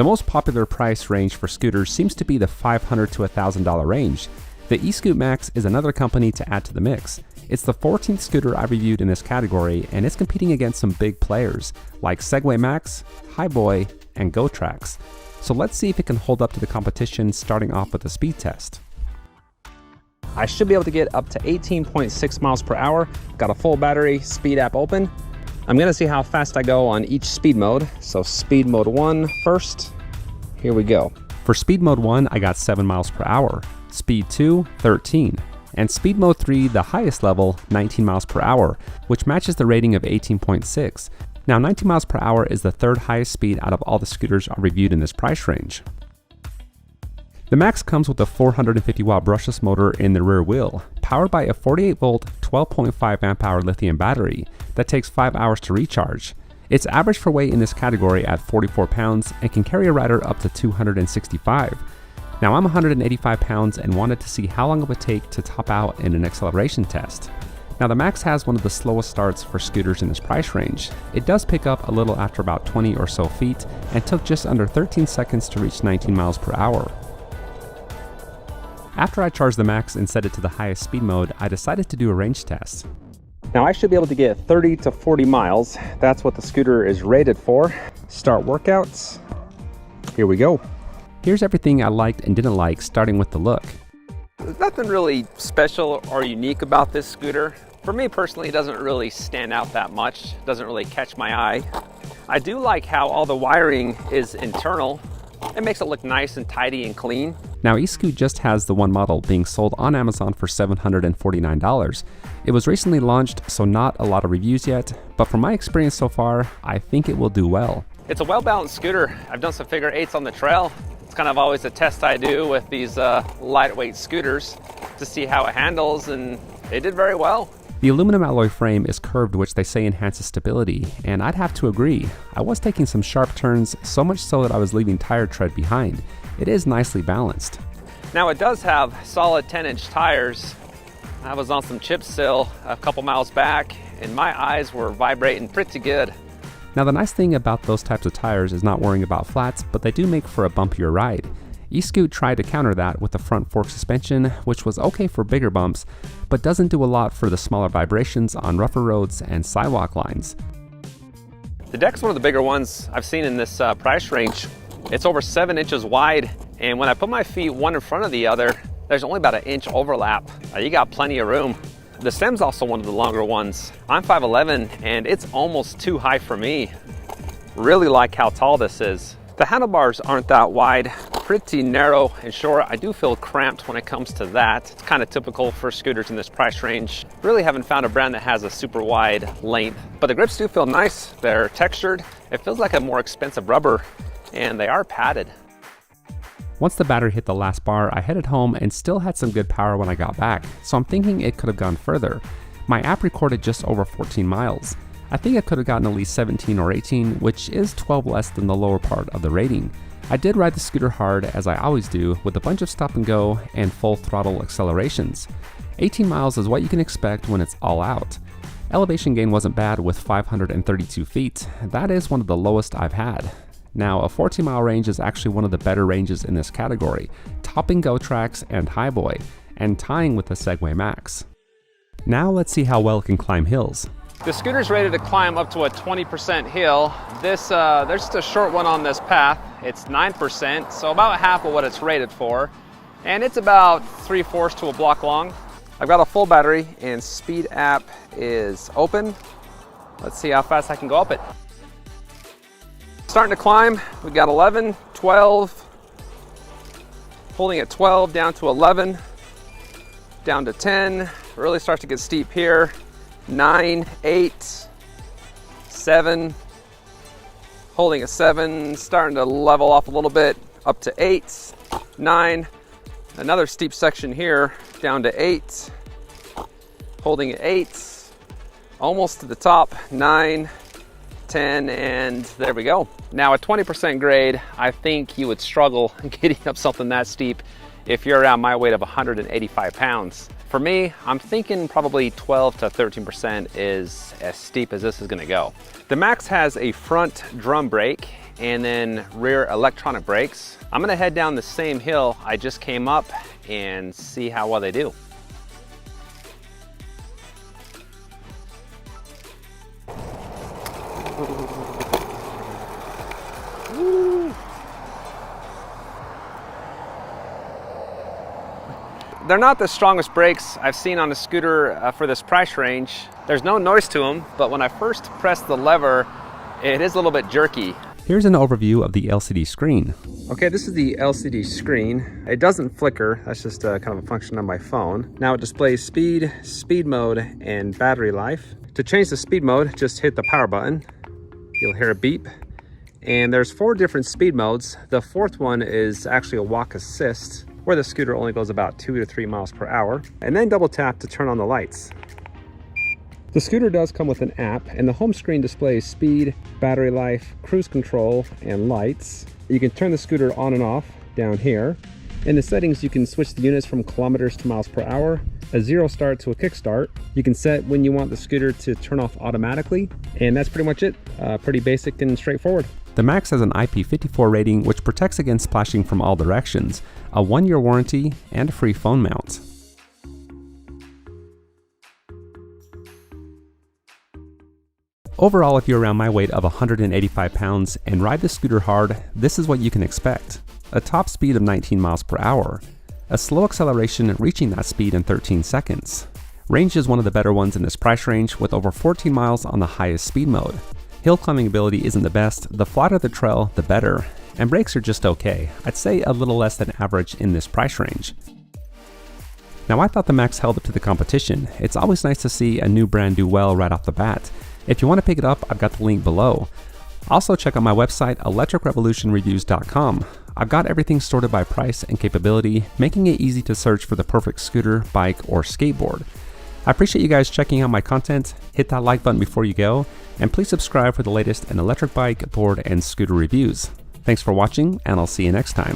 The most popular price range for scooters seems to be the $500 to $1,000 range. The Eskute Max is another company to add to the mix. It's the 14th scooter I reviewed in this category, and it's competing against some big players like Segway Max, Highboy, and GoTrax. So let's see if it can hold up to the competition, starting off with a speed test. I should be able to get up to 18.6 miles per hour. Got a full battery, speed app open. I'm gonna see how fast I go on each speed mode. So speed mode 1 first, here we go. For speed mode 1, I got 7 miles per hour. Speed 2, 13. And speed mode 3, the highest level, 19 miles per hour, which matches the rating of 18.6. Now 19 miles per hour is the third highest speed out of all the scooters I reviewed in this price range. The Max comes with a 450 watt brushless motor in the rear wheel, powered by a 48 volt, 12.5 amp hour lithium battery that takes 5 hours to recharge. It's average for weight in this category at 44 pounds and can carry a rider up to 265. Now I'm 185 pounds and wanted to see how long it would take to top out in an acceleration test. Now the Max has one of the slowest starts for scooters in this price range. It does pick up a little after about 20 or so feet and took just under 13 seconds to reach 19 miles per hour. After I charged the Max and set it to the highest speed mode, I decided to do a range test. Now I should be able to get 30 to 40 miles. That's what the scooter is rated for. Start workouts. Here we go. Here's everything I liked and didn't like, starting with the look. There's nothing really special or unique about this scooter. For me personally, it doesn't really stand out that much. It doesn't really catch my eye. I do like how all the wiring is internal. It makes it look nice and tidy and clean. Now Eskute just has the one model being sold on Amazon for $749. It was recently launched, so not a lot of reviews yet, but from my experience so far, I think it will do well. It's a well-balanced scooter. I've done some figure eights on the trail. It's kind of always a test I do with these lightweight scooters to see how it handles, and they did very well. The aluminum alloy frame is curved, which they say enhances stability, and I'd have to agree. I was taking some sharp turns, so much so that I was leaving tire tread behind. It is nicely balanced. Now it does have solid 10-inch tires. I was on some chip seal a couple miles back, and my eyes were vibrating pretty good. Now the nice thing about those types of tires is not worrying about flats, but they do make for a bumpier ride. Eskute tried to counter that with the front fork suspension, which was okay for bigger bumps, but doesn't do a lot for the smaller vibrations on rougher roads and sidewalk lines. The deck's one of the bigger ones I've seen in this price range. It's over 7 inches wide, and when I put my feet one in front of the other, there's only about an inch overlap. You got plenty of room. The stem's also one of the longer ones. I'm 5'11", and it's almost too high for me. Really like how tall this is. The handlebars aren't that wide, pretty narrow and short. I do feel cramped when it comes to that. It's kind of typical for scooters in this price range. Really haven't found a brand that has a super wide length, but the grips do feel nice. They're textured. It feels like a more expensive rubber, and they are padded. Once the battery hit the last bar, I headed home and still had some good power when I got back, so I'm thinking it could have gone further. My app recorded just over 14 miles. I think I could have gotten at least 17 or 18, which is 12 less than the lower part of the rating. I did ride the scooter hard, as I always do, with a bunch of stop and go and full throttle accelerations. 18 miles is what you can expect when it's all out. Elevation gain wasn't bad with 532 feet. That is one of the lowest I've had. Now, a 14-mile range is actually one of the better ranges in this category, topping GoTrax and Highboy, and tying with the Segway Max. Now let's see how well it can climb hills. The scooter's rated to climb up to a 20% hill. There's just a short one on this path. It's 9%, so about half of what it's rated for. And it's about 3/4 to a block long. I've got a full battery and speed app is open. Let's see how fast I can go up it. Starting to climb, we got 11, 12, holding at 12, down to 11, down to 10, really starts to get steep here, 9, 8, 7, holding at 7, starting to level off a little bit, up to 8, 9, another steep section here, down to 8, holding at 8, almost to the top, 9, 10, and there we go. Now at 20% grade, I think you would struggle getting up something that steep if you're around my weight of 185 pounds. For me, I'm thinking probably 12 to 13% is as steep as this is gonna go. The Max has a front drum brake, and then rear electronic brakes. I'm gonna head down the same hill I just came up and see how well they do. They're not the strongest brakes I've seen on a scooter for this price range. There's no noise to them, but when I first press the lever, it is a little bit jerky. Here's an overview of the LCD screen. Okay, this is the LCD screen. It doesn't flicker, that's just kind of a function on my phone. Now it displays speed, speed mode, and battery life. To change the speed mode, just hit the power button. You'll hear a beep. And there's 4 different speed modes. The 4th one is actually a walk assist, where the scooter only goes about 2 to 3 miles per hour. And then double tap to turn on the lights. The scooter does come with an app, and the home screen displays speed, battery life, cruise control, and lights. You can turn the scooter on and off down here. In the settings, you can switch the units from kilometers to miles per hour, a 0 start to a kick start. You can set when you want the scooter to turn off automatically, and that's pretty much it. Pretty basic and straightforward. The Max has an IP54 rating, which protects against splashing from all directions, a 1-year warranty, and a free phone mount. Overall, if you're around my weight of 185 pounds and ride the scooter hard, this is what you can expect. A top speed of 19 miles per hour, a slow acceleration reaching that speed in 13 seconds. Range is one of the better ones in this price range with over 14 miles on the highest speed mode. Hill climbing ability isn't the best, the flatter the trail, the better, and brakes are just okay. I'd say a little less than average in this price range. Now I thought the Max held up to the competition. It's always nice to see a new brand do well right off the bat. If you want to pick it up, I've got the link below. Also check out my website, electricrevolutionreviews.com. I've got everything sorted by price and capability, making it easy to search for the perfect scooter, bike, or skateboard. I appreciate you guys checking out my content. Hit that like button before you go, and please subscribe for the latest in electric bike, board, and scooter reviews. Thanks for watching, and I'll see you next time.